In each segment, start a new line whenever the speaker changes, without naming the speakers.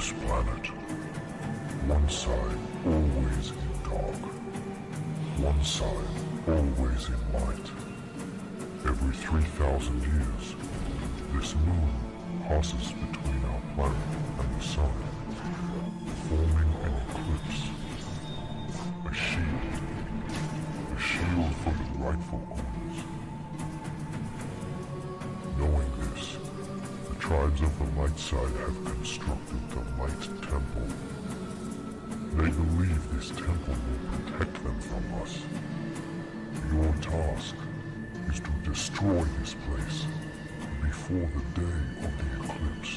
this planet. One side always in dark. One side always in light. Every 3,000 years, this moon passes between our planet and the sun, forming an eclipse. A shield for the rightful owners. Knowing this, the tribes of the light side have constructed the Light Temple. They believe this temple will protect them from us. Your task is to destroy this place before the day of the eclipse.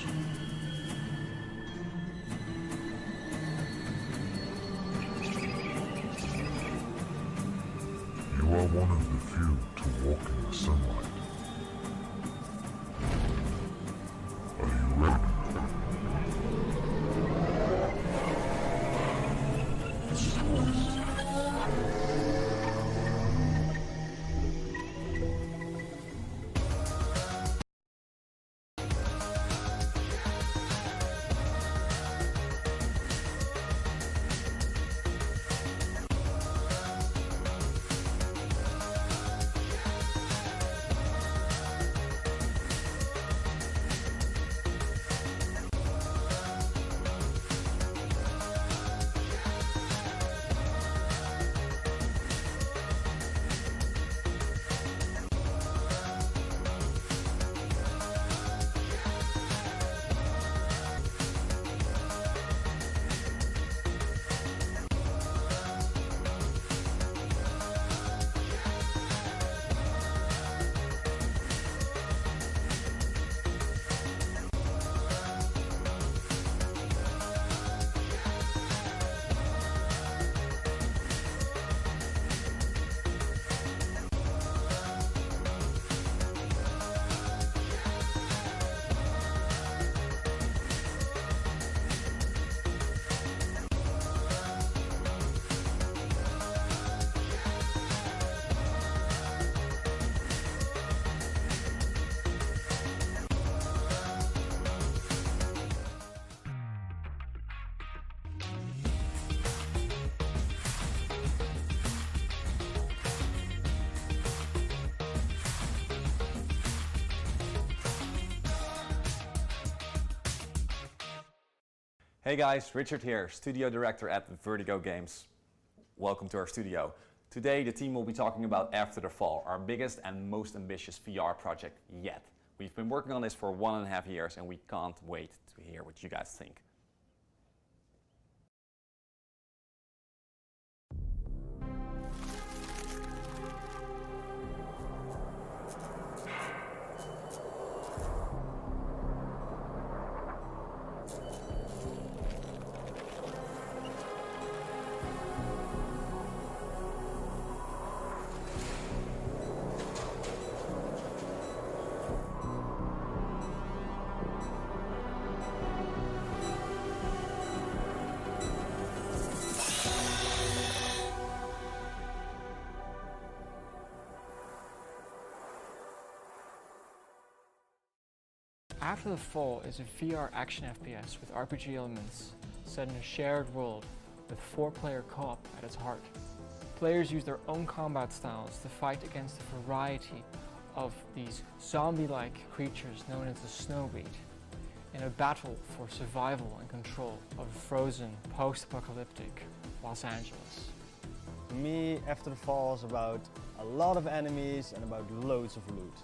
You are one of the few to walk in the sunlight. Are you ready?
Hey guys, Richard here, Studio Director at Vertigo Games. Welcome to our studio. Today the team will be talking about After the Fall, our biggest and most ambitious VR project yet. We've been working on this for 1.5 years and we can't wait to hear what you guys think.
After the Fall is a VR action FPS with RPG elements set in a shared world with 4-player co-op at its heart. Players use their own combat styles to fight against a variety of these zombie-like creatures known as the Snowbeat in a battle for survival and control of a frozen, post-apocalyptic Los Angeles.
To me, After the Fall is about a lot of enemies and about loads of loot.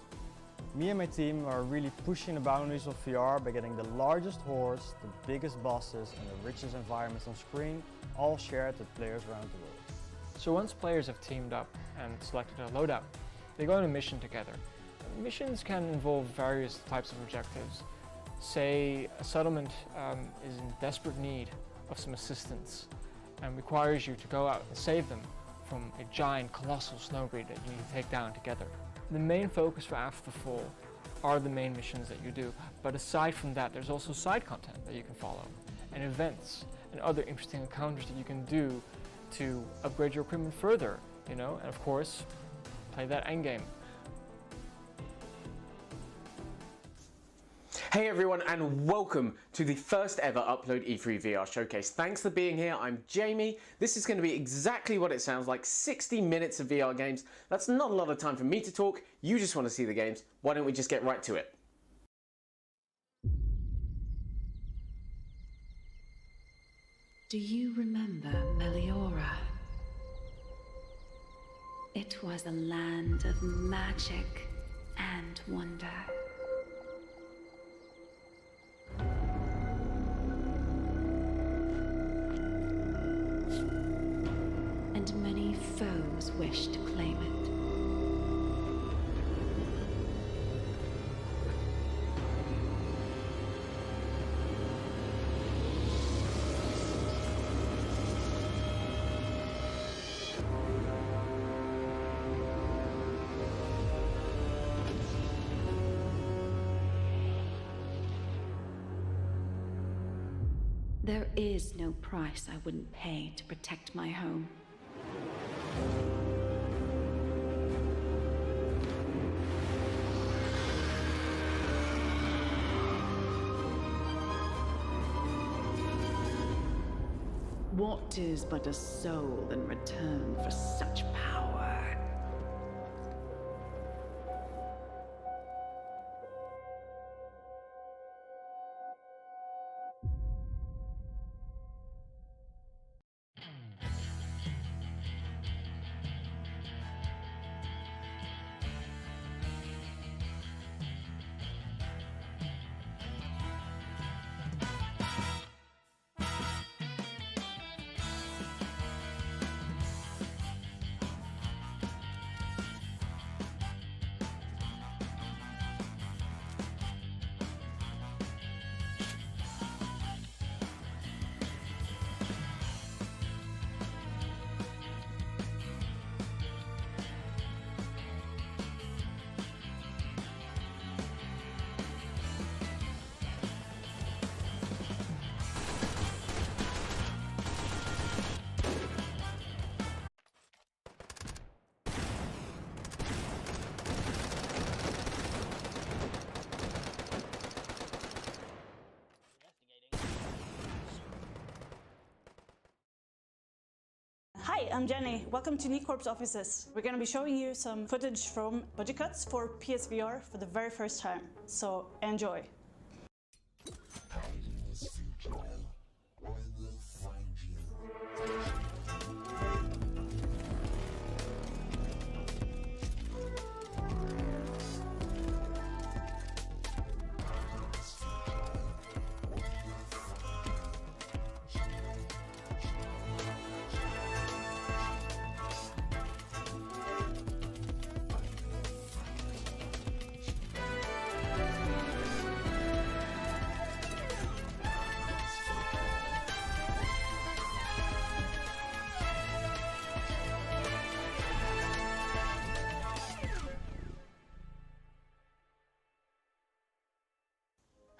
Me and my team are really pushing the boundaries of VR by getting the largest hordes, the biggest bosses and the richest environments on screen, all shared with players around the world.
So once players have teamed up and selected a loadout, they go on a mission together. Missions can involve various types of objectives. Say a settlement is in desperate need of some assistance and requires you to go out and save them from a giant, colossal snowbeat that you need to take down together. The main focus for After the Fall are the main missions that you do, but aside from that, there's also side content that you can follow, and events, and other interesting encounters that you can do to upgrade your equipment further, you know, and of course, play that endgame.
Hey everyone, and welcome to the first ever Upload E3 VR showcase. Thanks for being here. I'm Jamie. This is going to be exactly what it sounds like, 60 minutes of VR games. That's not a lot of time for me to talk. You just want to see the games. Why don't we just get right to it?
Do you remember Meliora? It was a land of magic and wonder. And many foes wished to claim it. There is no price I wouldn't pay to protect my home. What is but a soul in return for such power?
Hi, I'm Jenny. Welcome to Nicorp's offices. We're going to be showing you some footage from budget cuts for PSVR for the very first time. So enjoy.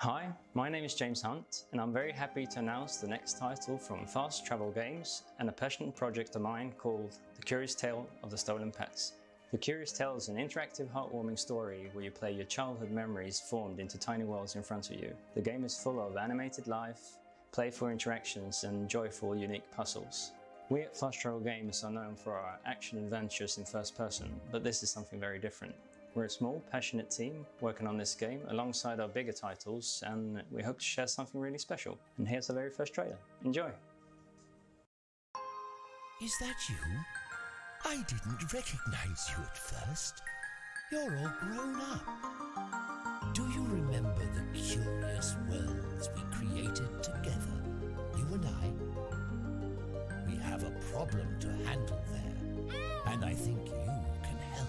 Hi, my name is James Hunt, and I'm very happy to announce the next title from Fast Travel Games and a passion project of mine called The Curious Tale of the Stolen Pets. The Curious Tale is an interactive, heartwarming story where you play your childhood memories formed into tiny worlds in front of you. The game is full of animated life, playful interactions, and joyful, unique puzzles. We at Fast Travel Games are known for our action adventures in first person, but this is something very different. We're a small, passionate team working on this game alongside our bigger titles, and we hope to share something really special. And here's the very first trailer. Enjoy!
Is that you? I didn't recognize you at first. You're all grown up. Do you remember the curious worlds we created together, you and I? We have a problem to handle there, and I think you can help.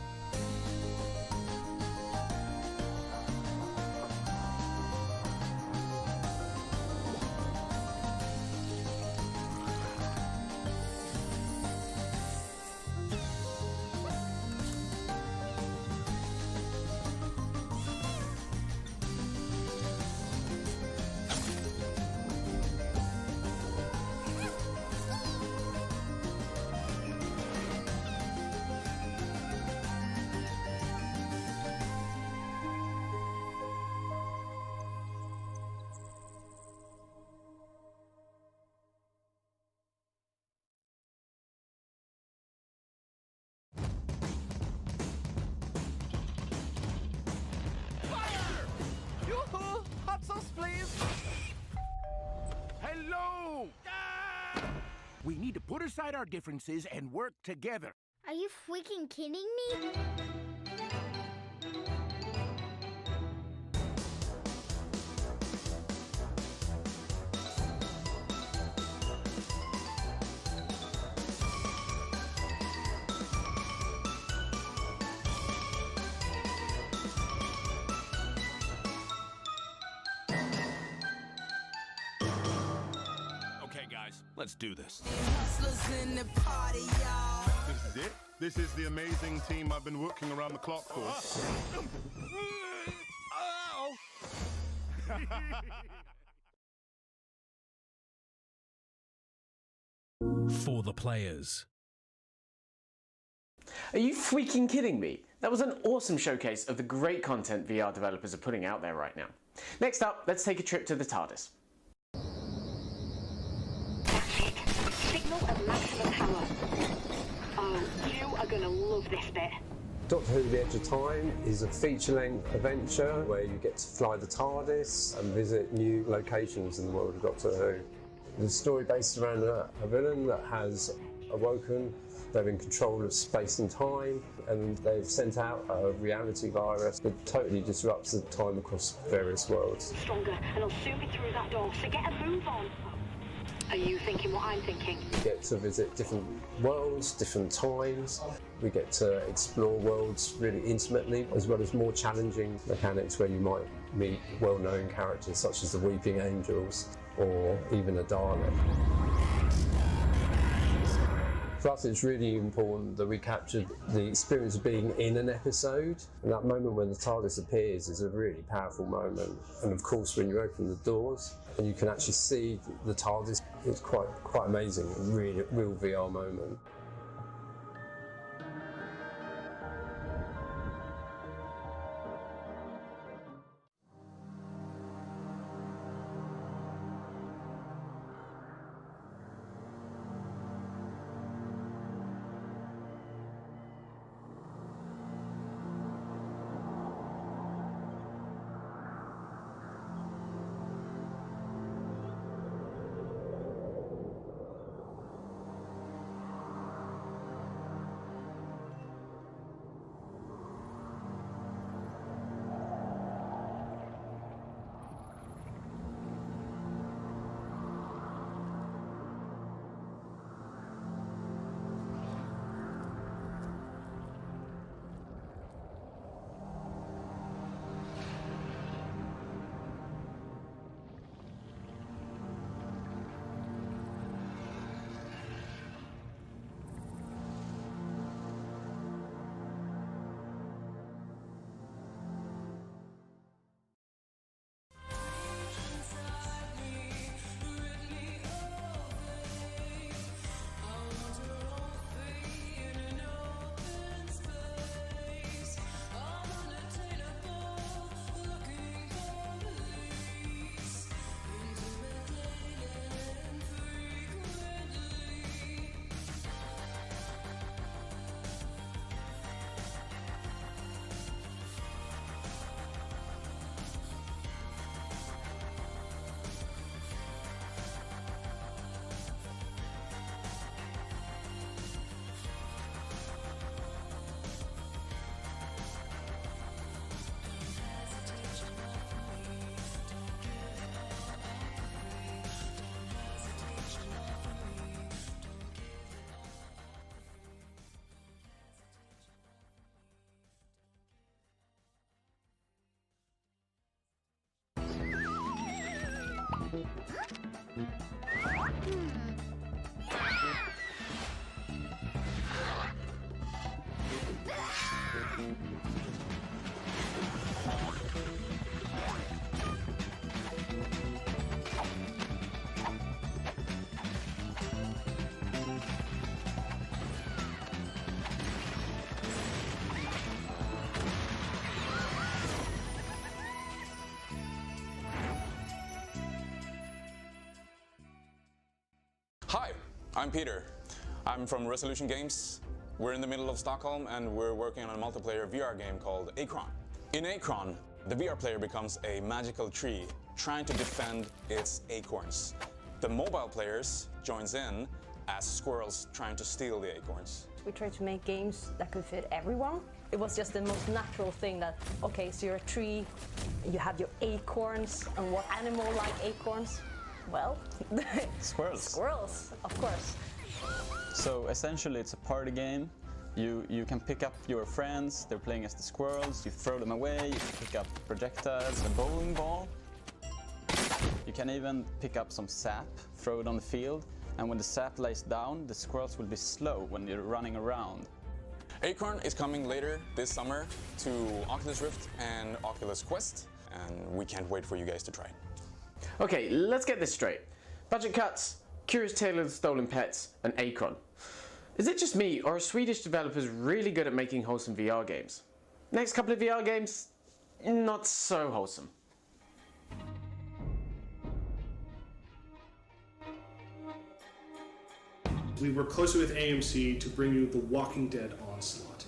alone! Ah! We need to put aside our differences and work together.
Are you freaking kidding me?
Okay, guys, let's do this.
In the party, y'all.
This is it? This is the amazing team I've been working around the clock for.
For the players.
Are you freaking kidding me? That was an awesome showcase of the great content VR developers are putting out there right now. Next up, let's take a trip to the TARDIS.
Signal at maximum power. Oh, you are gonna love this bit.
Doctor Who The Edge of Time is a feature-length adventure where you get to fly the TARDIS and visit new locations in the world of Doctor Who. The story based around a villain that has awoken. They're in control of space and time, and they've sent out a reality virus that totally disrupts the time across various worlds.
Stronger, and I'll soon be through that door, so get a move on. Are you thinking what I'm thinking?
We get to visit different worlds, different times. We get to explore worlds really intimately, as well as more challenging mechanics where you might meet well-known characters such as the Weeping Angels or even a Dalek. For us, it's really important that we capture the experience of being in an episode, and that moment when the TARDIS appears is a really powerful moment. And of course, when you open the doors and you can actually see the TARDIS, it's quite amazing, a really real VR moment.
Hi, I'm Peter. I'm from Resolution Games. We're in the middle of Stockholm and we're working on a multiplayer VR game called Acron. In Acron, the VR player becomes a magical tree trying to defend its acorns. The mobile players joins in as squirrels trying to steal the acorns.
We tried to make games that could fit everyone. It was just the most natural thing that, okay, so you're a tree, you have your acorns, and what animal like acorns? Well,
squirrels.
Squirrels, of course.
So essentially it's a party game. You can pick up your friends, they're playing as the squirrels, you throw them away, you can pick up projectiles, a bowling ball. You can even pick up some sap, throw it on the field, and when the sap lays down, the squirrels will be slow when you're running around.
Acron is coming later this summer to Oculus Rift and Oculus Quest, and we can't wait for you guys to try it.
Okay, let's get this straight. Budget cuts, Curious Tale of the Stolen Pets, and Acron. Is it just me, or are Swedish developers really good at making wholesome VR games? Next couple of VR games, not so wholesome.
We work closely with AMC to bring you The Walking Dead Onslaught.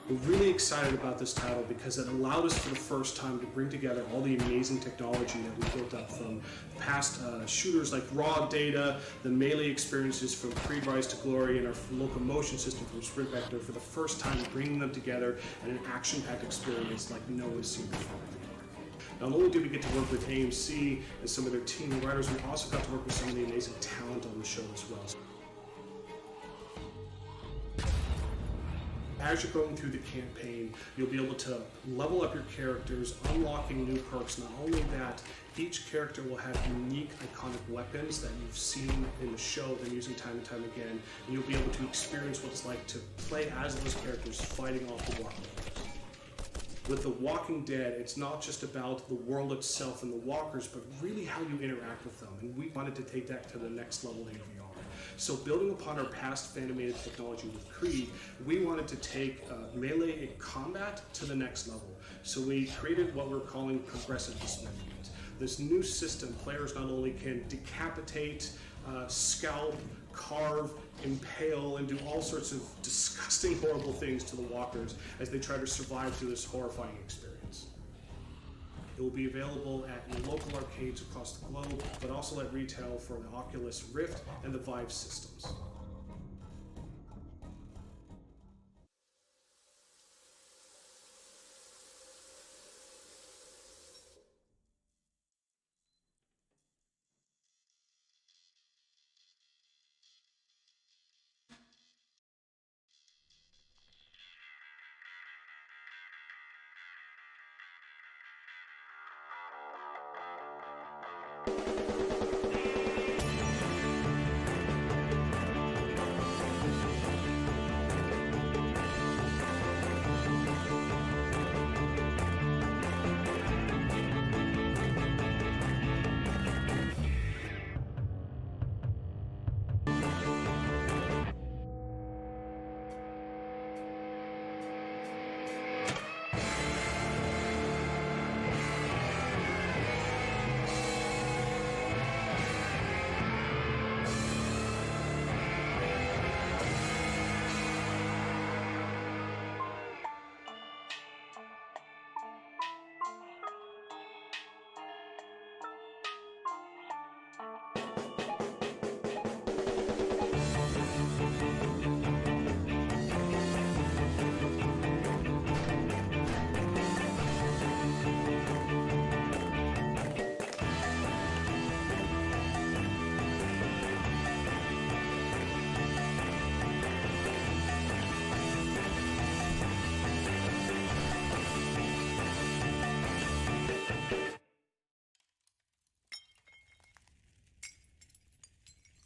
We're really excited about this title because it allowed us for the first time to bring together all the amazing technology that we built up from past shooters like Raw Data, the melee experiences from Creed Rise to Glory, and our locomotion system from Sprint Vector, for the first time bringing them together in an action-packed experience like no one's seen before. Not only did we get to work with AMC and some of their team and writers, we also got to work with some of the amazing talent on the show as well. As you're going through the campaign, you'll be able to level up your characters, unlocking new perks. Not only that, each character will have unique, iconic weapons that you've seen in the show, they're using time and time again, and you'll be able to experience what it's like to play as those characters fighting off the walkers. With The Walking Dead, it's not just about the world itself and the walkers, but really how you interact with them, and we wanted to take that to the next level in VR. So building upon our past fan-animated technology with Creed, we wanted to take melee combat to the next level. So we created what we're calling progressive dismemberment. This new system, players not only can decapitate, scalp, carve, impale, and do all sorts of disgusting, horrible things to the walkers as they try to survive through this horrifying experience. It will be available at your local arcades across the globe, but also at retail for the Oculus Rift and the Vive systems.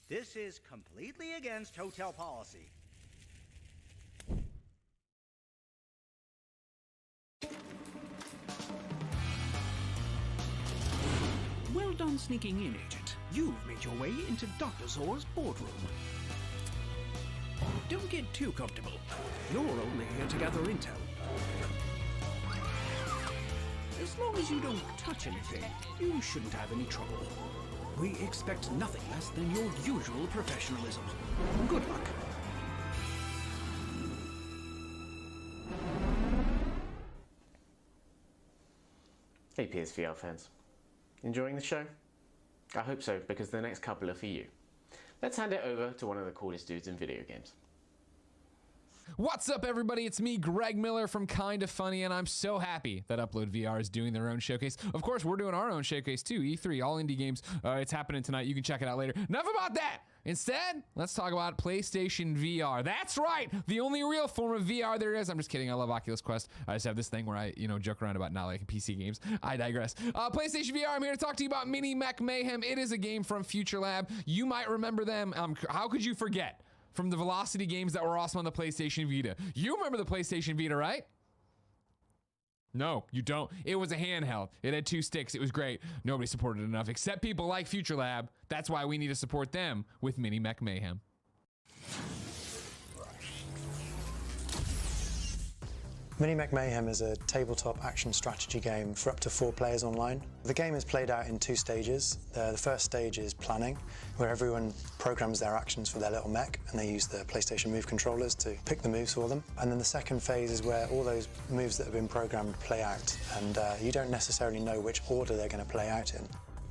This is completely against hotel policy.
Well done sneaking in, Agent. You've made your way into Dr. Zor's boardroom. Don't get too comfortable. You're only here to gather intel. As long as you don't touch anything, you shouldn't have any trouble. We expect nothing less than your usual professionalism. Good luck.
Hey PSVR fans, enjoying the show? I hope so, because the next couple are for you. Let's hand it over to one of the coolest dudes in video games.
What's up, everybody? It's me, Greg Miller from Kinda Funny, and I'm so happy that UploadVR is doing their own showcase. Of course, we're doing our own showcase too, E3, all indie games. It's happening tonight. You can check it out later. Enough about that! Instead, let's talk about PlayStation VR. That's right! The only real form of VR there is. I'm just kidding. I love Oculus Quest. I just have this thing where I, joke around about not liking PC games. I digress. PlayStation VR, I'm here to talk to you about Mini Mech Mayhem. It is a game from Future Lab. You might remember them. How could you forget? From the Velocity games that were awesome on the PlayStation Vita. You remember the PlayStation Vita, right? No, you don't. It was a handheld. It had 2 sticks. It was great. Nobody supported it enough, except people like Future Lab. That's why we need to support them with Mini Mech Mayhem.
Mini Mech Mayhem is a tabletop action strategy game for up to 4 players online. The game is played out in 2 stages. The first stage is planning, where everyone programs their actions for their little mech, and they use the PlayStation Move controllers to pick the moves for them. And then the second phase is where all those moves that have been programmed play out, and you don't necessarily know which order they're going to play out in.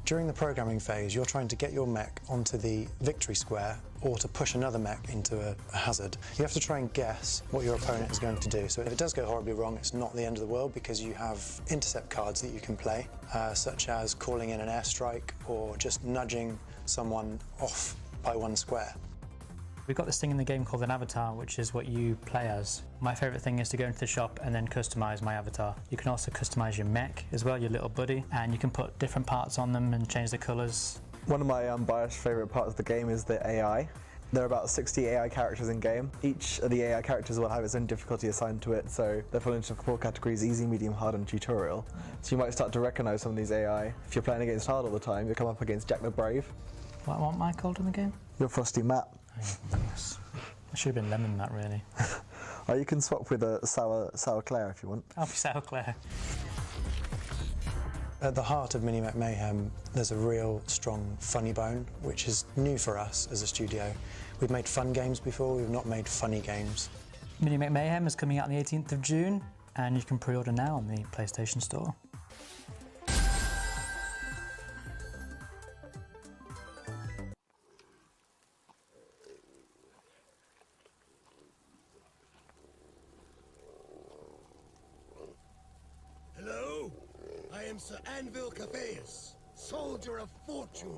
During the programming phase, you're trying to get your mech onto the victory square or to push another mech into a hazard. You have to try and guess what your opponent is going to do. So if it does go horribly wrong, it's not the end of the world because you have intercept cards that you can play, such as calling in an airstrike or just nudging someone off by 1 square.
We've got this thing in the game called an avatar, which is what you play as. My favourite thing is to go into the shop and then customise my avatar. You can also customise your mech as well, your little buddy, and you can put different parts on them and change the colours.
One of my unbiased favourite parts of the game is the AI. There are about 60 AI characters in game. Each of the AI characters will have its own difficulty assigned to it, so they fall into 4 categories: easy, medium, hard and tutorial. So you might start to recognise some of these AI. If you're playing against hard all the time, you'll come up against Jack the Brave.
What am I called in the game?
You're Frosty Matt.
Yes. I should have been Lemon Matt, really.
Oh, you can swap with a Sour Claire if you want.
I'll be Sour Claire.
At the heart of Mini Mech Mayhem, there's a real strong funny bone, which is new for us as a studio. We've made fun games before, we've not made funny games.
Mini Mech Mayhem is coming out on the 18th of June, and you can pre-order now on the PlayStation Store.
Hello, I am Sir Anvil Capheus, soldier of fortune.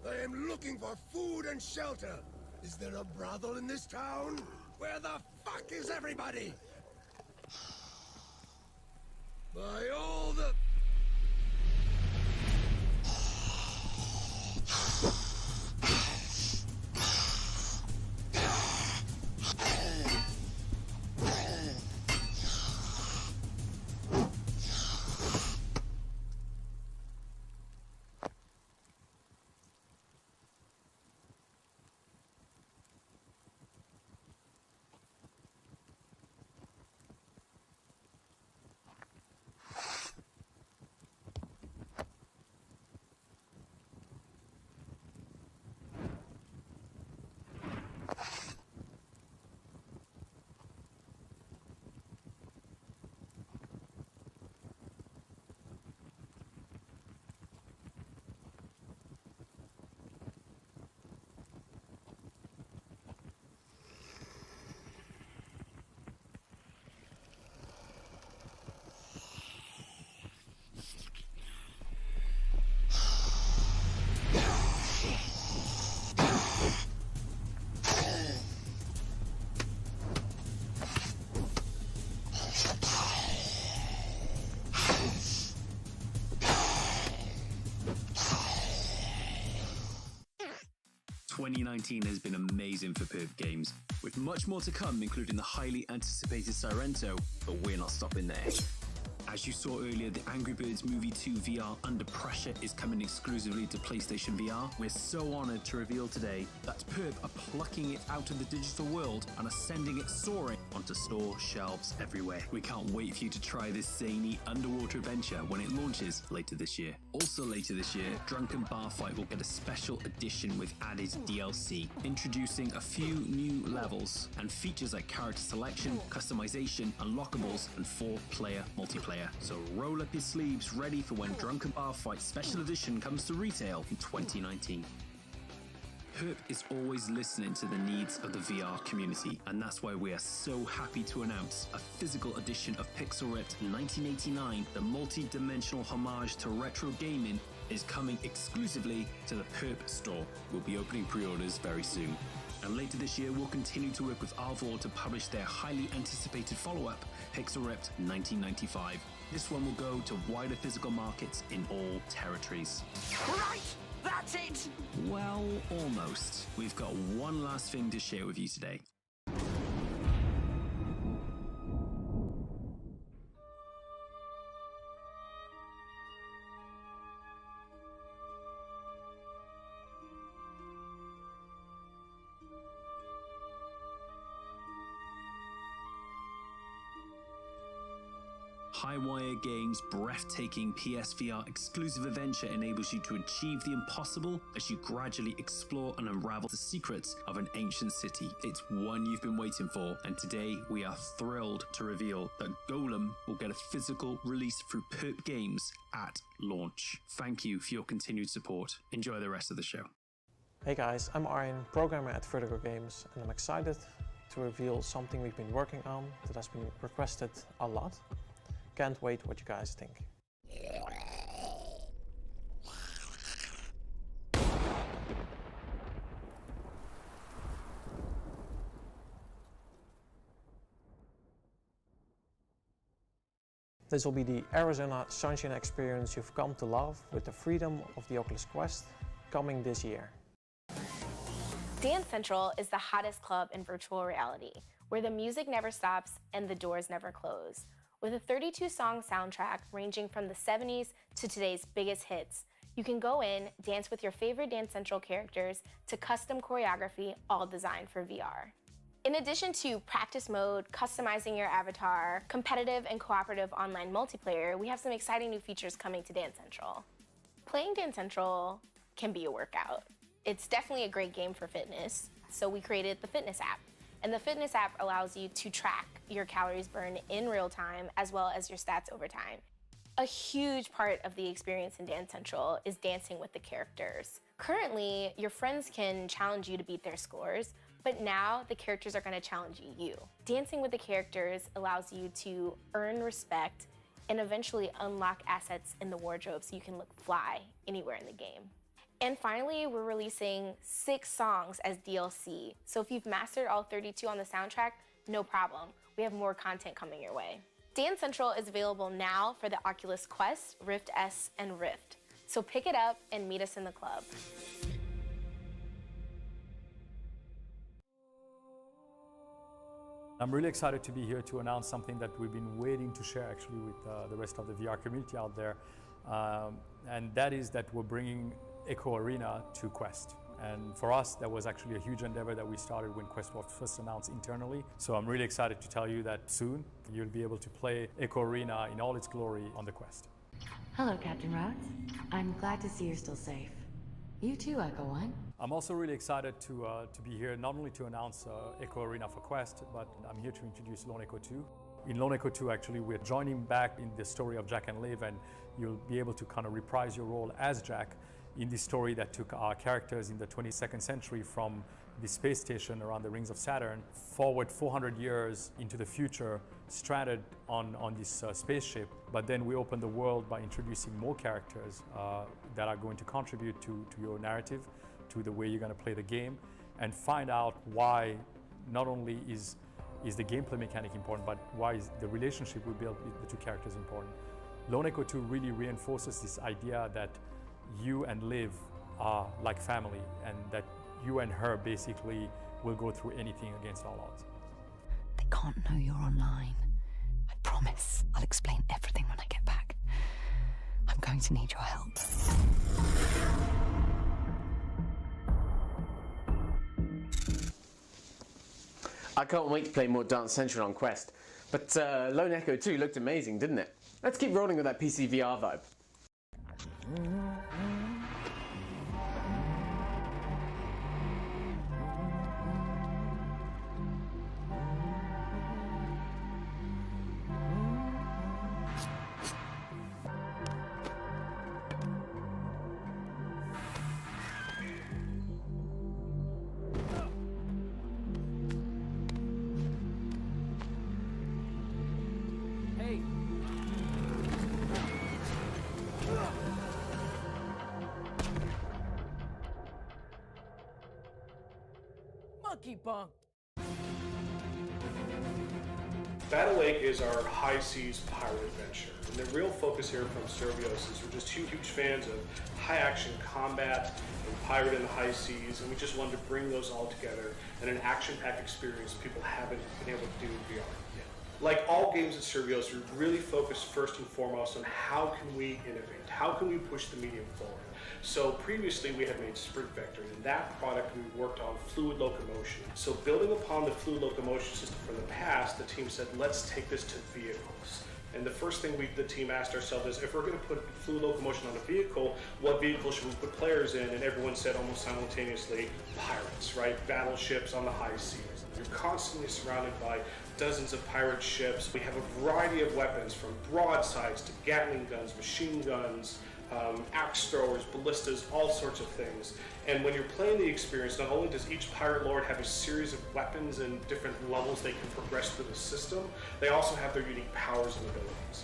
I am looking for food and shelter. Is there a brothel in this town? Where the fuck is everybody? By all the...
...2019 has been amazing for Perp Games, with much more to come, including the highly anticipated Sorrento, but we're not stopping there. As you saw earlier, the Angry Birds Movie 2 VR Under Pressure is coming exclusively to PlayStation VR. We're so honoured to reveal today that Perp are plucking it out of the digital world and are sending it soaring onto store shelves everywhere. We can't wait for you to try this zany underwater adventure when it launches later this year. Also later this year, Drunken Bar Fight will get a special edition with added DLC, introducing a few new levels and features like character selection, customization, unlockables, and 4-player multiplayer. player, so roll up your sleeves ready for when Drunken Bar Fight Special Edition comes to retail in 2019. Herp is always listening to the needs of the VR community, and that's why we are so happy to announce a physical edition of Pixel Ripped 1989, the multi-dimensional homage to retro gaming, is coming exclusively to the Herp store. We'll be opening pre-orders very soon. And later this year, we'll continue to work with Arvor to publish their highly anticipated follow-up, Pixel Ripped 1995. This one will go to wider physical markets in all territories.
Right! That's it!
Well, almost. We've got one last thing to share with you today. Highwire Games' breathtaking PSVR exclusive adventure enables you to achieve the impossible as you gradually explore and unravel the secrets of an ancient city. It's one you've been waiting for, and today we are thrilled to reveal that Golem will get a physical release through Perp Games at launch. Thank you for your continued support. Enjoy the rest of the show.
Hey guys, I'm Arjen, programmer at Vertigo Games, and I'm excited to reveal something we've been working on that has been requested a lot. Can't wait what you guys think. This will be the Arizona Sunshine experience you've come to love with the freedom of the Oculus Quest, coming this year.
Dance Central is the hottest club in virtual reality, where the music never stops and the doors never close. With a 32-song soundtrack ranging from the 70s to today's biggest hits, you can go in, dance with your favorite Dance Central characters to custom choreography, all designed for VR. In addition to practice mode, customizing your avatar, competitive and cooperative online multiplayer, we have some exciting new features coming to Dance Central. Playing Dance Central can be a workout. It's definitely a great game for fitness, so we created the Fitness app. And the Fitness app allows you to track your calories burned in real time as well as your stats over time. A huge part of the experience in Dance Central is dancing with the characters. Currently, your friends can challenge you to beat their scores, but now the characters are going to challenge you. Dancing with the characters allows you to earn respect and eventually unlock assets in the wardrobe so you can look fly anywhere in the game. And finally, we're releasing 6 songs as DLC. So if you've mastered all 32 on the soundtrack, no problem. We have more content coming your way. Dance Central is available now for the Oculus Quest, Rift S, and Rift. So pick it up and meet us in the club.
I'm really excited to be here to announce something that we've been waiting to share actually with the rest of the VR community out there. And that is that we're bringing Echo Arena to Quest. And for us, that was actually a huge endeavor that we started when Quest was first announced internally. So I'm really excited to tell you that soon you'll be able to play Echo Arena in all its glory on the Quest.
Hello, Captain Rods. I'm glad to see you're still safe. You too, Echo One.
I'm also really excited to be here not only to announce Echo Arena for Quest, but I'm here to introduce Lone Echo 2. In Lone Echo 2, actually, we're joining back in the story of Jack and Liv, and you'll be able to kind of reprise your role as Jack in this story that took our characters in the 22nd century from the space station around the rings of Saturn forward 400 years into the future, stranded on this spaceship. But then we open the world by introducing more characters that are going to contribute to your narrative, to the way you're going to play the game, and find out why not only is the gameplay mechanic important, but why is the relationship we build with the two characters important. Lone Echo 2 really reinforces this idea that you and Liv are like family, and that you and her basically will go through anything against all odds.
They can't know you're online. I promise. I'll explain everything when I get back. I'm going to need your help.
I can't wait to play more Dance Central on Quest. But Lone Echo 2 looked amazing, didn't it? Let's keep rolling with that PC VR vibe.
SoulKeeper.
Battlewake is our high seas pirate adventure, and the real focus here from Servios is we're just huge fans of high action combat and pirate in the high seas, and we just wanted to bring those all together in an action-packed experience people haven't been able to do in VR yet. Like all games at Servios, we really focus first and foremost on how can we innovate, how can we push the medium forward. So previously we had made Sprint Vector, and in that product we worked on fluid locomotion. So building upon the fluid locomotion system from the past, the team said, let's take this to vehicles. And the first thing the team asked ourselves is, if we're going to put fluid locomotion on a vehicle, what vehicle should we put players in? And everyone said almost simultaneously, pirates, right? Battleships on the high seas. You're constantly surrounded by dozens of pirate ships. We have a variety of weapons, from broadsides to Gatling guns, machine guns, axe throwers, ballistas, all sorts of things. And when you're playing the experience, not only does each pirate lord have a series of weapons and different levels they can progress through the system, they also have their unique powers and abilities.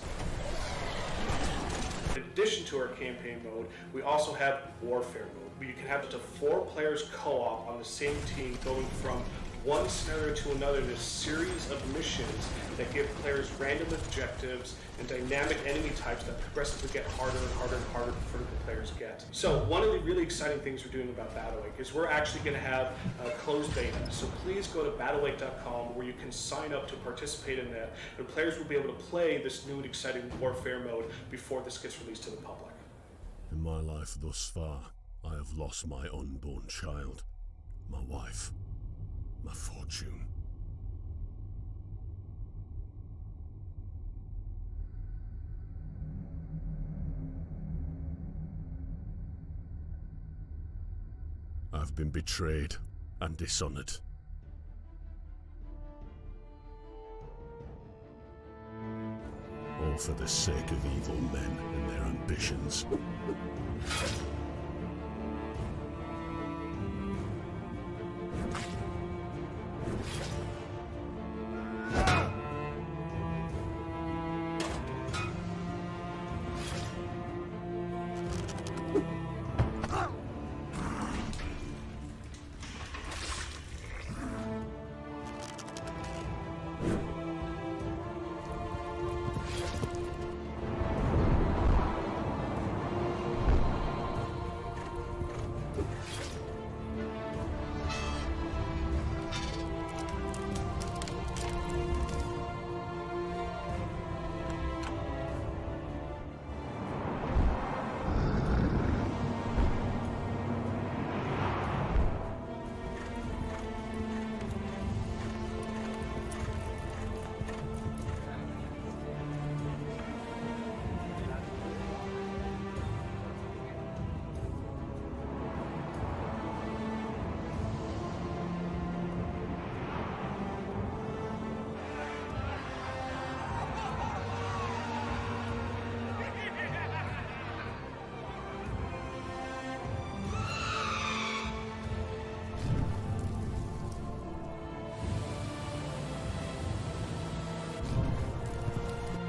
In addition to our campaign mode, we also have warfare mode, where you can have up to 4 players co-op on the same team, going from one scenario to another in a series of missions that give players random objectives and dynamic enemy types that progressively get harder and harder and harder the further the players get. So one of the really exciting things we're doing about Battlewake is we're actually going to have a closed beta. So please go to battlewake.com where you can sign up to participate in that, and players will be able to play this new and exciting warfare mode before this gets released to the public.
In my life thus far, I have lost my unborn child, my wife, my fortune. I've been betrayed and dishonored. All for the sake of evil men and their ambitions.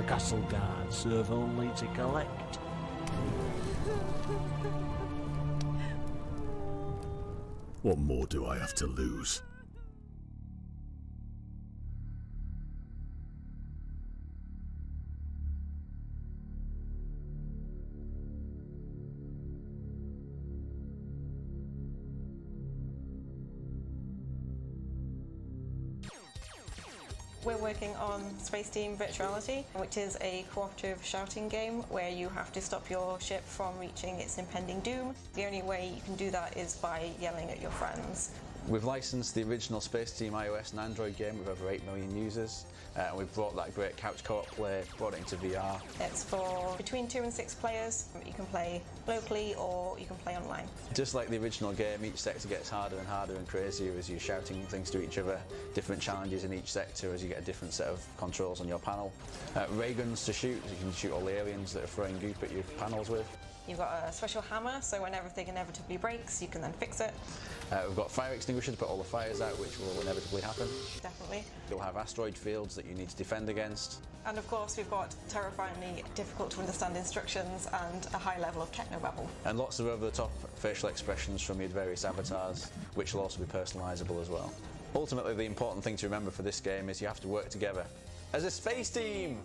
Castle guards serve only to collect.
What more do I have to lose?
We're working on Spaceteam Virtuality, which is a cooperative shouting game where you have to stop your ship from reaching its impending doom. The only way you can do that is by yelling at your friends.
We've licensed the original Spaceteam iOS and Android game with over 8 million users. We've brought that great couch co-op play, brought it into VR.
It's for between 2 and 6 players. You can play locally or you can play online.
Just like the original game, each sector gets harder and harder and crazier as you're shouting things to each other. Different challenges in each sector as you get a different set of controls on your panel. Ray guns to shoot, you can shoot all the aliens that are throwing goop at your panels with.
You've got a special hammer, so when everything inevitably breaks, you can then fix it.
We've got fire extinguishers to put all the fires out, which will inevitably happen.
Definitely.
You'll have asteroid fields that you need to defend against.
And of course, we've got terrifyingly difficult to understand instructions and a high level of technobabble.
And lots of over-the-top facial expressions from your various avatars, which will also be personalisable as well.
Ultimately, the important thing to remember for this game is you have to work together as a space team.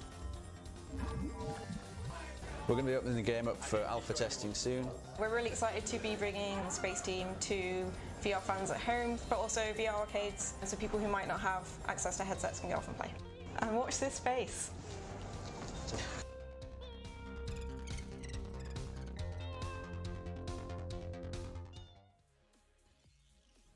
We're going to be opening the game up for alpha testing soon.
We're really excited to be bringing Spaceteam to VR fans at home, but also VR arcades, so people who might not have access to headsets can go off and play. And watch this space.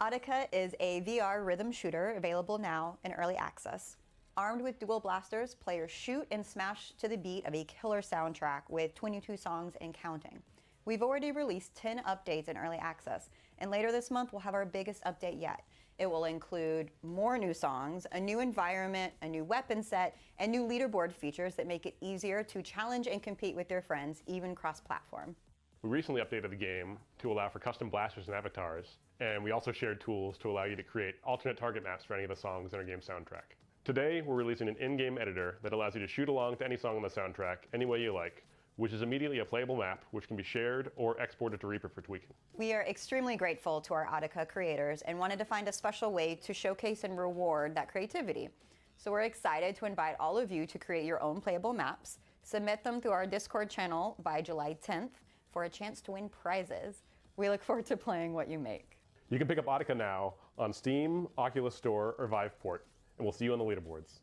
Audica is a VR rhythm shooter available now in early access. Armed with dual blasters, players shoot and smash to the beat of a killer soundtrack with 22 songs and counting. We've already released 10 updates in early access, and later this month we'll have our biggest update yet. It will include more new songs, a new environment, a new weapon set, and new leaderboard features that make it easier to challenge and compete with your friends, even cross-platform.
We recently updated the game to allow for custom blasters and avatars, and we also shared tools to allow you to create alternate target maps for any of the songs in our game soundtrack. Today, we're releasing an in-game editor that allows you to shoot along to any song on the soundtrack any way you like, which is immediately a playable map which can be shared or exported to Reaper for tweaking.
We are extremely grateful to our Audica creators and wanted to find a special way to showcase and reward that creativity. So we're excited to invite all of you to create your own playable maps, submit them through our Discord channel by July 10th for a chance to win prizes. We look forward to playing what you make.
You can pick up Audica now on Steam, Oculus Store, or Viveport, and we'll see you on the leaderboards.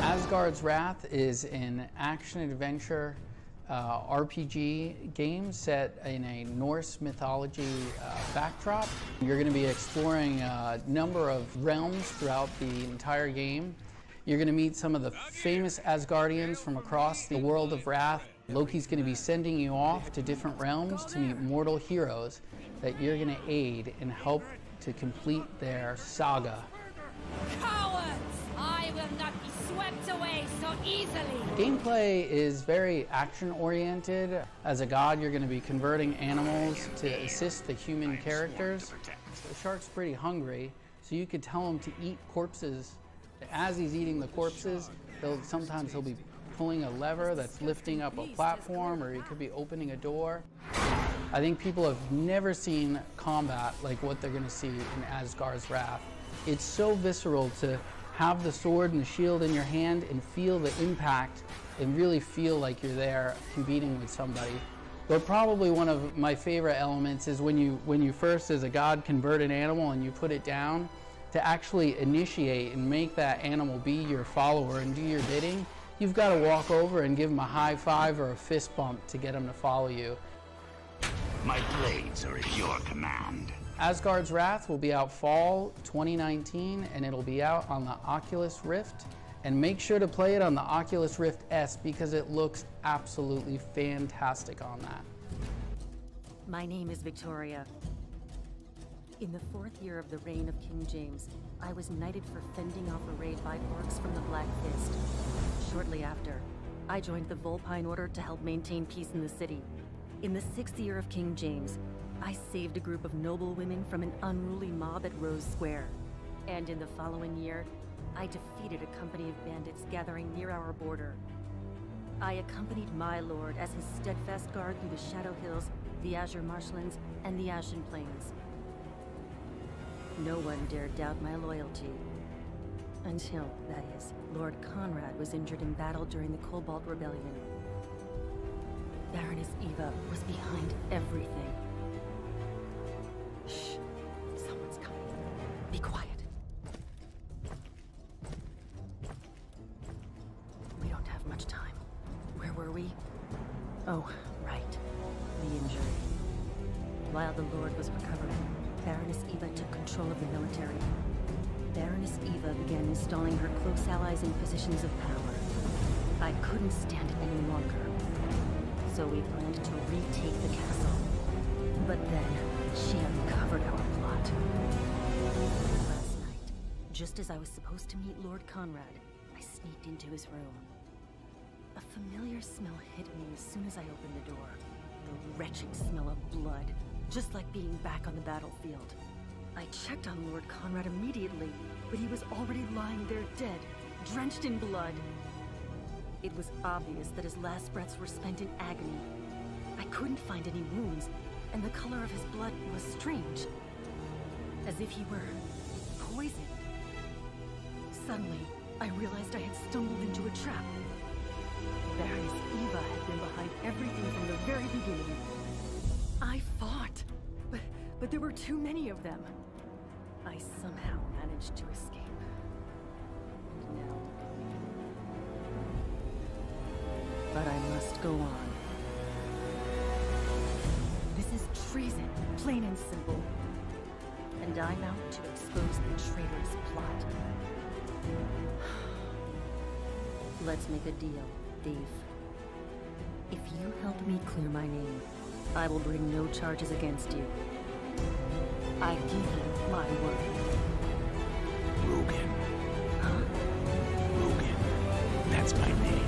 Asgard's Wrath is an action-adventure RPG game set in a Norse mythology backdrop. You're going to be exploring a number of realms throughout the entire game. You're going to meet some of the famous Asgardians from across the world of Wrath. Loki's going to be sending you off to different realms to meet mortal heroes that you're going to aid and help to complete their saga.
Cowards! I will not be swept away so easily!
Gameplay is very action-oriented. As a god, you're going to be converting animals to assist the human characters. The shark's pretty hungry, so you could tell him to eat corpses. As he's eating the corpses, sometimes he'll be pulling a lever that's lifting up a platform, or he could be opening a door. I think people have never seen combat like what they're going to see in Asgard's Wrath. It's so visceral to have the sword and the shield in your hand and feel the impact and really feel like you're there competing with somebody. But probably one of my favorite elements is when you first as a god convert an animal and you put it down, to actually initiate and make that animal be your follower and do your bidding, you've got to walk over and give him a high five or a fist bump to get him to follow you.
My blades are at your command.
Asgard's Wrath will be out fall 2019, and it'll be out on the Oculus Rift. And make sure to play it on the Oculus Rift S because it looks absolutely fantastic on that.
My name is Victoria. In the 4th year of the reign of King James, I was knighted for fending off a raid by orcs from the Black Fist. Shortly after, I joined the Vulpine Order to help maintain peace in the city. In the 6th year of King James, I saved a group of noble women from an unruly mob at Rose Square. And in the following year, I defeated a company of bandits gathering near our border. I accompanied my lord as his steadfast guard through the Shadow Hills, the Azure Marshlands, and the Ashen Plains. No one dared doubt my loyalty. Until, that is, Lord Conrad was injured in battle during the Cobalt Rebellion. Baroness Eva was behind everything. Shh. Someone's coming. Be quiet. We don't have much time. Where were we? Oh, right. The injury. While the Lord was recovering, Baroness Eva took control of the military. Baroness Eva began installing her close allies in positions of power. I couldn't stand it any longer. So we planned to retake the castle. But then, she uncovered our plot. Last night, just as I was supposed to meet Lord Conrad, I sneaked into his room. A familiar smell hit me as soon as I opened the door. The wretched smell of blood. just like being back on the battlefield. I checked on Lord Conrad immediately, but he was already lying there dead, drenched in blood. It was obvious that his last breaths were spent in agony. I couldn't find any wounds, and the color of his blood was strange, as if he were poisoned. Suddenly, I realized I had stumbled into a trap. Baroness Eva had been behind everything from the very beginning. I fought, but there were too many of them. I somehow managed to escape. And now... But I must go on. This is treason, plain and simple. And I'm out to expose the traitor's plot. Let's make a deal, Dave. If you help me clear my name, I will bring no charges against you. I give you my word.
Rogan. Huh? Rogan. That's my name.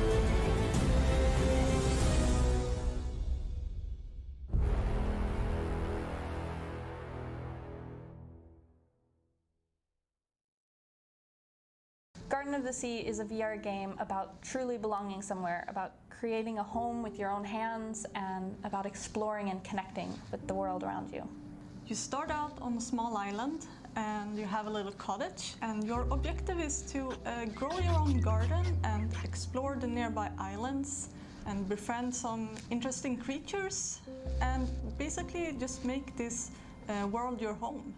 Garden of the Sea is a VR game about truly belonging somewhere, about creating a home with your own hands, and about exploring and connecting with the world around you.
You start out on a small island and you have a little cottage, and your objective is to grow your own garden and explore the nearby islands and befriend some interesting creatures and basically just make this world your home.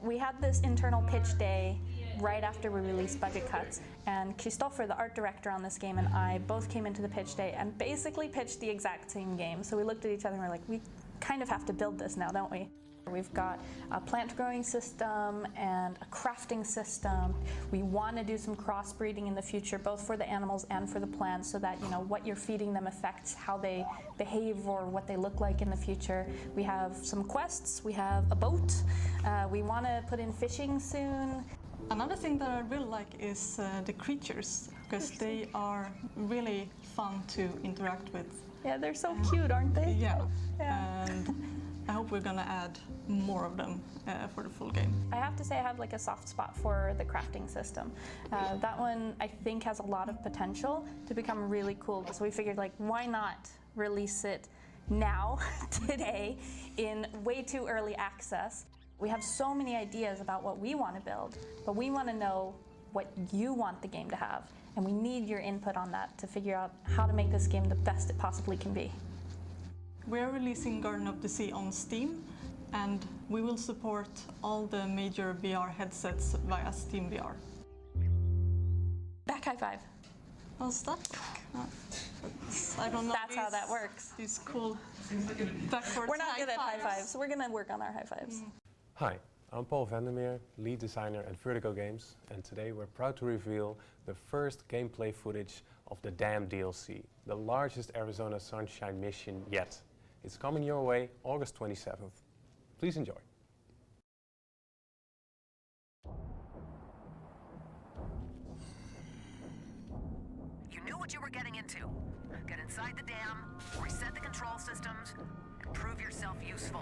We had this internal pitch day right after we released Budget Cuts, and Christopher, the art director on this game, and I both came into the pitch day and basically pitched the exact same game. So we looked at each other and we're like, we kind of have to build this now, don't we? We've got a plant growing system and a crafting system. We want to do some crossbreeding in the future, both for the animals and for the plants, so that, you know, what you're feeding them affects how they behave or what they look like in the future. We have some quests, we have a boat, we want to put in fishing soon.
Another thing that I really like is the creatures, because they are really fun to interact with.
Yeah, they're so cute, aren't they?
Yeah. And I hope we're gonna add more of them for the full game.
I have to say I have like a soft spot for the crafting system. That one I think has a lot of potential to become really cool. So we figured, like, why not release it now, today, in way too early access. We have so many ideas about what we want to build, but we want to know what you want the game to have. And we need your input on that to figure out how to make this game the best it possibly can be.
We're releasing Garden of the Sea on Steam, and we will support all the major VR headsets via Steam VR.
Back high five.
What's that? I don't know.
That's how that works.
These cool backwards.
We're not good at high fives, so we're going to work on our high fives.
Hi, I'm Paul Vandermeer, lead designer at Vertigo Games, and today we're proud to reveal the first gameplay footage of the Dam DLC, the largest Arizona Sunshine mission yet. It's coming your way August 27th. Please enjoy.
You knew what you were getting into. Get inside the dam, reset the control systems, and prove yourself useful.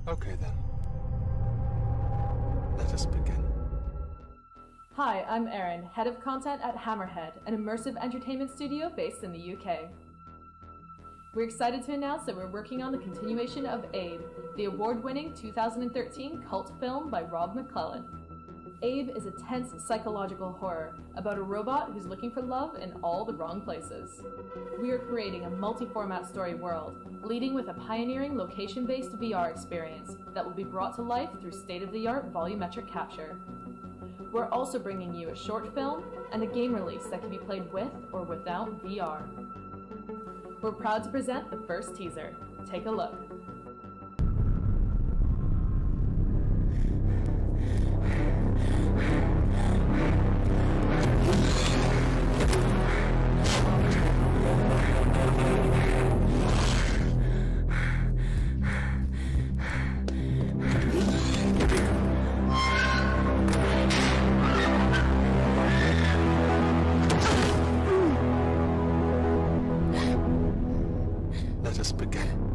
Okay then. Let us begin.
Hi, I'm Erin, head of content at Hammerhead, an immersive entertainment studio based in the UK. We're excited to announce that we're working on the continuation of Abe, the award-winning 2013 cult film by Rob McClellan. Abe is a tense psychological horror about a robot who's looking for love in all the wrong places. We are creating a multi-format story world, leading with a pioneering location-based VR experience that will be brought to life through state-of-the-art volumetric capture. we're also bringing you a short film and a game release that can be played with or without VR. We're proud to present the first teaser. Take a look.
Let us begin.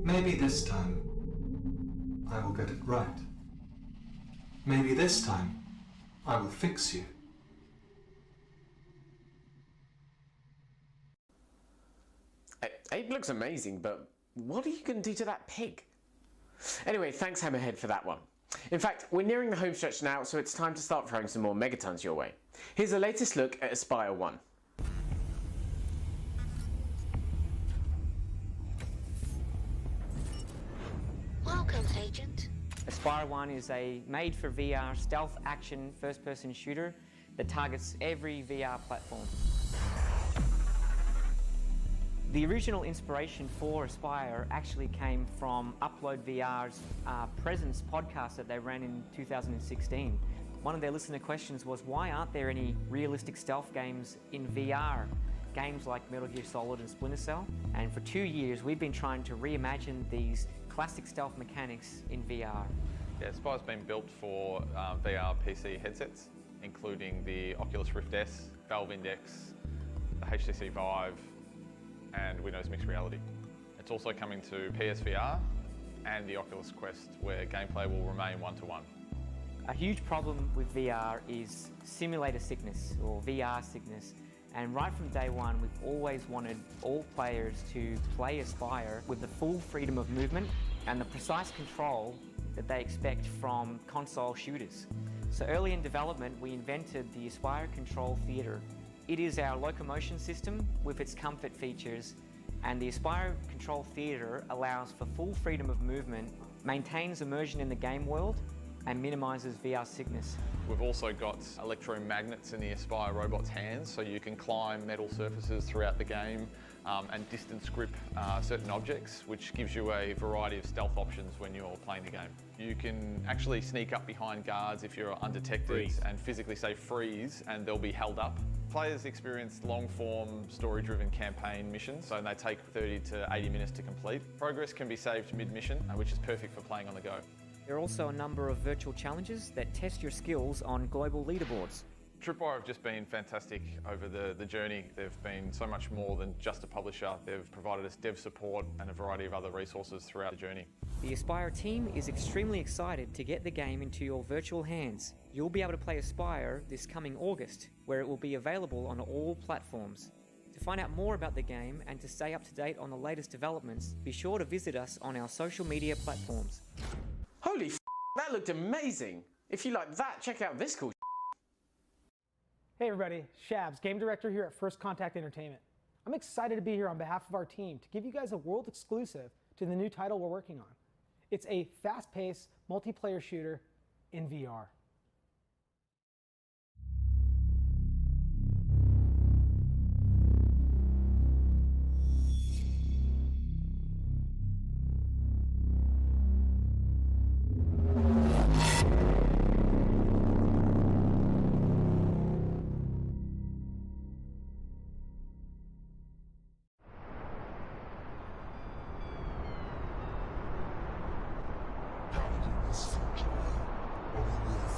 Maybe this time I will get it right. Maybe this time I will fix you.
Abe looks amazing, but what are you going to do to that pig? Anyway, thanks Hammerhead for that one. In fact, we're nearing the home stretch now, so it's time to start throwing some more megatons your way. Here's the latest look at Espire 1.
Welcome, Agent.
Espire 1 is a made-for-VR stealth action first-person shooter that targets every VR platform. The original inspiration for Espire actually came from UploadVR's Presence podcast that they ran in 2016. One of their listener questions was, why aren't there any realistic stealth games in VR? Games like Metal Gear Solid and Splinter Cell. And for 2 years, we've been trying to reimagine these classic stealth mechanics in VR.
Yeah, Espire's been built for VR PC headsets, including the Oculus Rift S, Valve Index, the HTC Vive, and Windows Mixed Reality. It's also coming to PSVR and the Oculus Quest, where gameplay will remain one-to-one.
A huge problem with VR is simulator sickness, or VR sickness. And right from day one, we've always wanted all players to play Espire with the full freedom of movement and the precise control that they expect from console shooters. So early in development, we invented the Espire Control Theater. It is our locomotion system with its comfort features, and the Espire Control Theater allows for full freedom of movement, maintains immersion in the game world, and minimises VR sickness.
We've also got electromagnets in the Espire robot's hands, so you can climb metal surfaces throughout the game and distance grip certain objects, which gives you a variety of stealth options when you're playing the game. You can actually sneak up behind guards if you're undetected and physically say freeze, and they'll be held up. Players experience long-form, story-driven campaign missions, so they take 30 to 80 minutes to complete. Progress can be saved mid-mission, which is perfect for playing on the go.
There are also a number of virtual challenges that test your skills on global leaderboards.
Tripwire have just been fantastic over the journey. They've been so much more than just a publisher. They've provided us dev support and a variety of other resources throughout the journey.
The Espire team is extremely excited to get the game into your virtual hands. You'll be able to play Espire this coming August, where it will be available on all platforms. To find out more about the game and to stay up to date on the latest developments, be sure to visit us on our social media platforms.
Holy f***, that looked amazing! If you like that, check out this cool.
Hey everybody, Shabs, game director here at First Contact Entertainment. I'm excited to be here on behalf of our team to give you guys a world exclusive to the new title we're working on. It's a fast-paced multiplayer shooter in VR.
This future, or we will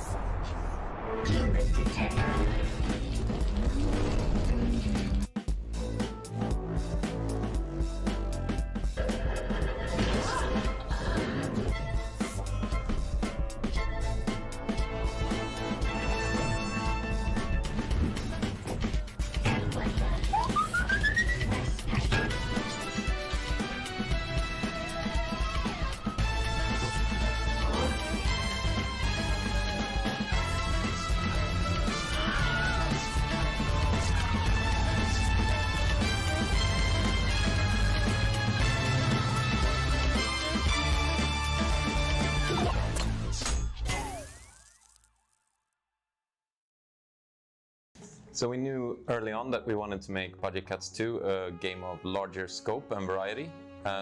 So we knew early on that we wanted to make Budget Cuts 2 a game of larger scope and variety.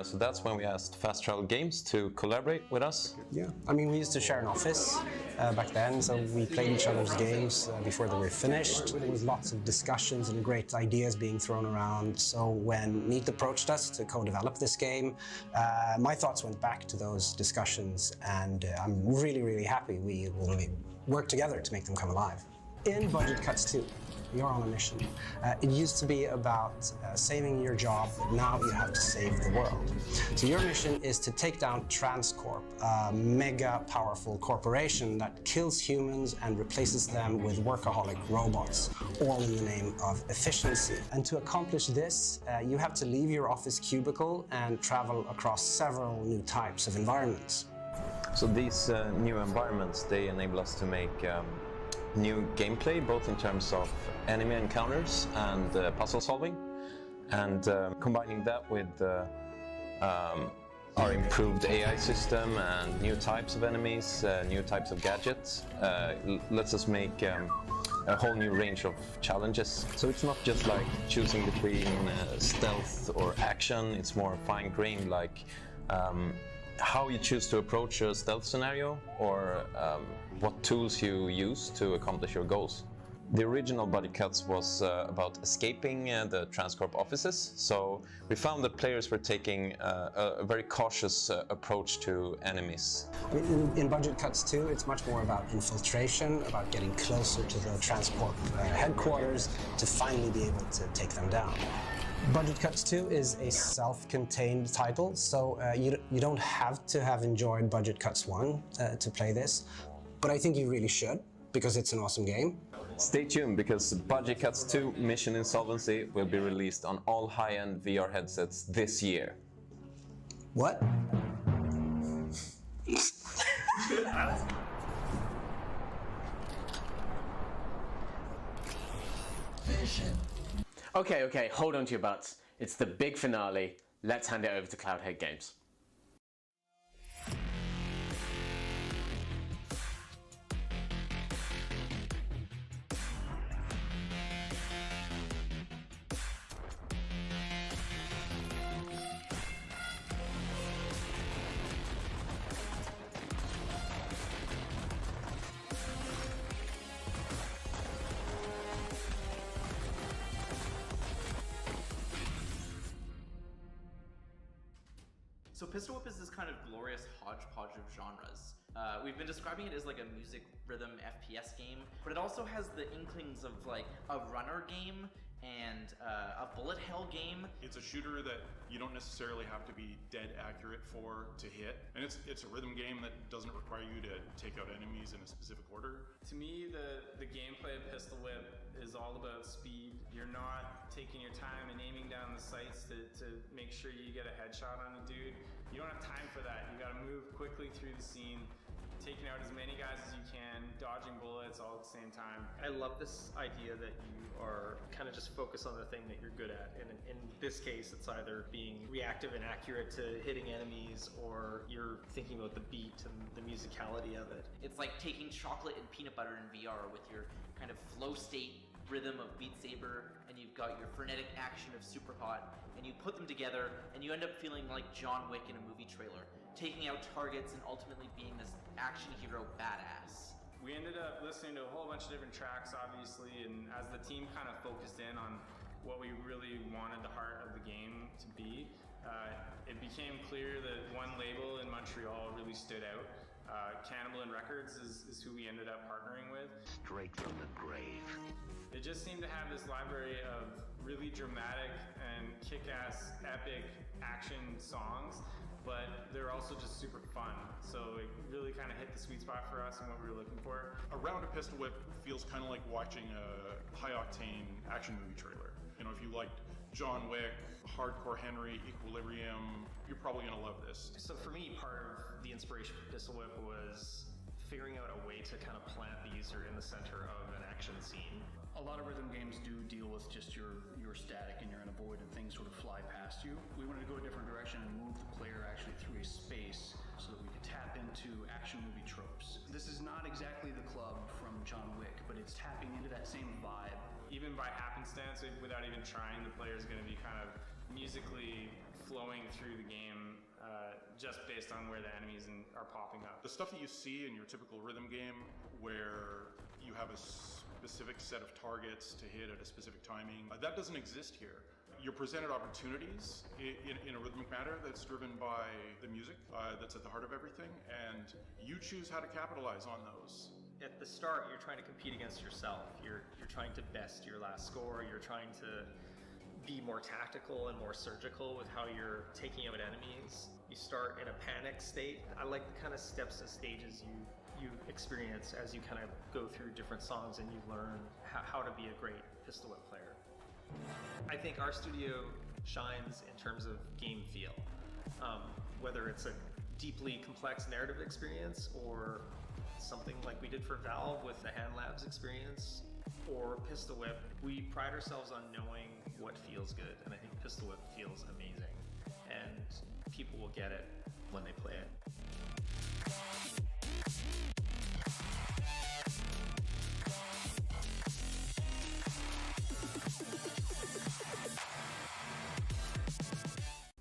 So that's when we asked Fast Travel Games to collaborate with us.
Yeah, I mean, we used to share an office back then, so we played each other's games before they were finished. There was lots of discussions and great ideas being thrown around. So when Neat approached us to co-develop this game, my thoughts went back to those discussions, and I'm really, really happy we will work together to make them come alive. In Budget Cuts 2, you're on a mission. It used to be about saving your job, but now you have to save the world. So your mission is to take down Transcorp, a mega powerful corporation that kills humans and replaces them with workaholic robots, all in the name of efficiency. And to accomplish this, you have to leave your office cubicle and travel across several new types of environments.
So these new environments, they enable us to make new gameplay, both in terms of enemy encounters and puzzle solving, and combining that with our improved AI system and new types of enemies, new types of gadgets, lets us make a whole new range of challenges. So it's not just like choosing between stealth or action, it's more fine-grained, like how you choose to approach a stealth scenario, or what tools you use to accomplish your goals. The original Budget Cuts was about escaping the Transcorp offices, so we found that players were taking a very cautious approach to enemies.
In Budget Cuts 2, it's much more about infiltration, about getting closer to the Transcorp headquarters to finally be able to take them down. Budget Cuts 2 is a self-contained title, so you don't have to have enjoyed Budget Cuts 1 to play this, but I think you really should, because it's an awesome game.
Stay tuned, because Budget Cuts 2 Mission Insolvency will be released on all high-end VR headsets this year.
What?
Okay, hold on to your butts. It's the big finale. Let's hand it over to Cloudhead Games.
So Pistol Whip is this kind of glorious hodgepodge of genres. We've been describing it as like a music rhythm FPS game, but it also has the inklings of like a runner game and a bullet hell game.
It's a shooter that you don't necessarily have to be dead accurate to hit, and it's a rhythm game that doesn't require you to take out enemies in a specific order.
To me, the gameplay of Pistol Whip is all about speed. You're not taking your time and aiming down the sights to make sure you get a headshot on a dude. You don't have time for that. You gotta move quickly through the scene, taking out as many guys as you can, dodging bullets all at the same time.
I love this idea that you are kind of just focused on the thing that you're good at. And in this case, it's either being reactive and accurate to hitting enemies, or you're thinking about the beat and the musicality of it.
It's like taking chocolate and peanut butter in VR with your kind of flow state rhythm of Beat Saber, and you've got your frenetic action of Superhot, and you put them together and you end up feeling like John Wick in a movie trailer, taking out targets and ultimately being this action hero badass.
We ended up listening to a whole bunch of different tracks, obviously, and as the team kind of focused in on what we really wanted the heart of the game to be, it became clear that one label in Montreal really stood out. Cannibal Records is who we ended up partnering with.
Straight from the grave.
It just seemed to have this library of really dramatic and kick-ass epic action songs, but they're also just super fun. So it really kind of hit the sweet spot for us and what we were looking for.
A round of Pistol Whip feels kind of like watching a high-octane action movie trailer. You know, if you liked John Wick, Hardcore Henry, Equilibrium, you're probably gonna love this.
So for me, part of the inspiration for Pistol Whip was figuring out a way to kind of plant the user in the center of an action scene.
A lot of rhythm games do deal with just your static and you're in a void and things sort of fly past you. We wanted to go a different direction and move the player actually through a space so that we could tap into action movie tropes. This is not exactly the club from John Wick, but it's tapping into that same vibe
even by happenstance, without even trying, the player is going to be kind of musically flowing through the game just based on where the enemies are popping up.
The stuff that you see in your typical rhythm game where you have a specific set of targets to hit at a specific timing, that doesn't exist here. You're presented opportunities in a rhythmic manner that's driven by the music that's at the heart of everything, and you choose how to capitalize on those.
At the start, you're trying to compete against yourself. You're trying to best your last score. You're trying to be more tactical and more surgical with how you're taking out enemies. You start in a panic state. I like the kind of steps and stages you experience as you kind of go through different songs and you learn how to be a great pistol whip player. I think our studio shines in terms of game feel. Whether it's a deeply complex narrative experience or something like we did for Valve with the Hand Labs experience or Pistol Whip, we pride ourselves on knowing what feels good, and I think Pistol Whip feels amazing, and people will get it when they play it.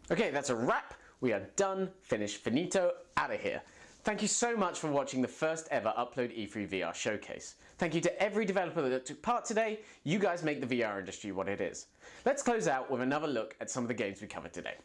Okay, that's a wrap. We are done, finished, finito, out of here. Thank you so much for watching the first ever Upload E3 VR showcase. Thank you to every developer that took part today. You guys make the VR industry what it is. Let's close out with another look at some of the games we covered today.